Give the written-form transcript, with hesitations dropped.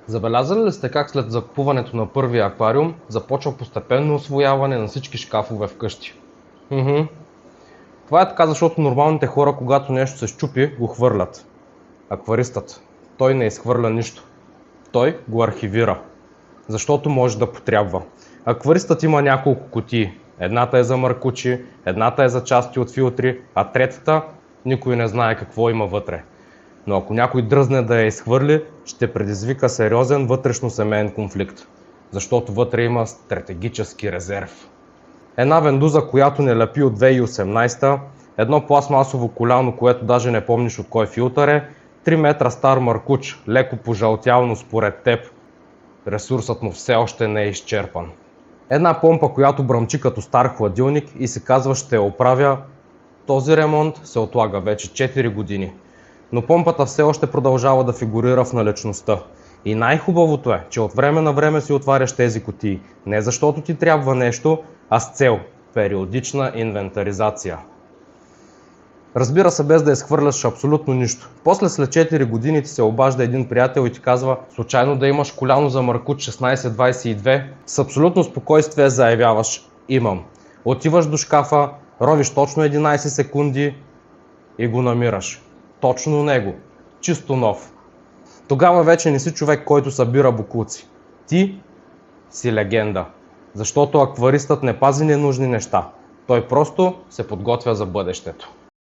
Забелязали ли сте как след закупуването на първия аквариум започва постепенно усвояване на всички шкафове вкъщи? Това е така, защото нормалните хора, когато нещо се счупи, го хвърлят. Акваристът, той не изхвърля нищо. Той го архивира, защото може да потрябва. Акваристът има няколко кутии. Едната е за маркучи, едната е за части от филтри, а третата никой не знае какво има вътре. Но ако някой дръзне да я изхвърли, ще предизвика сериозен вътрешно-семейен конфликт, защото вътре има стратегически резерв. Една вендуза, която не лепи от 2018, едно пластмасово коляно, което даже не помниш от кой филтър е, 3 метра стар маркуч, леко пожълтял, но според теб ресурсът му все още не е изчерпан. Една помпа, която бръмчи като стар хладилник и се казва ще я оправя. Този ремонт се отлага вече 4 години. Но помпата все още продължава да фигурира в наличността. И най-хубавото е, че от време на време си отваряш тези кутии. Не защото ти трябва нещо, а с цел периодична инвентаризация. Разбира се, без да изхвърляш абсолютно нищо. После след 4 години ти се обажда един приятел и ти казва случайно да имаш коляно за маркуч 1622. С абсолютно спокойствие заявяваш имам. Отиваш до шкафа, ровиш точно 11 секунди и го намираш. Точно него. Чисто нов. Тогава вече не си човек, който събира боклуци. Ти си легенда. Защото акваристът не пази ненужни неща. Той просто се подготвя за бъдещето.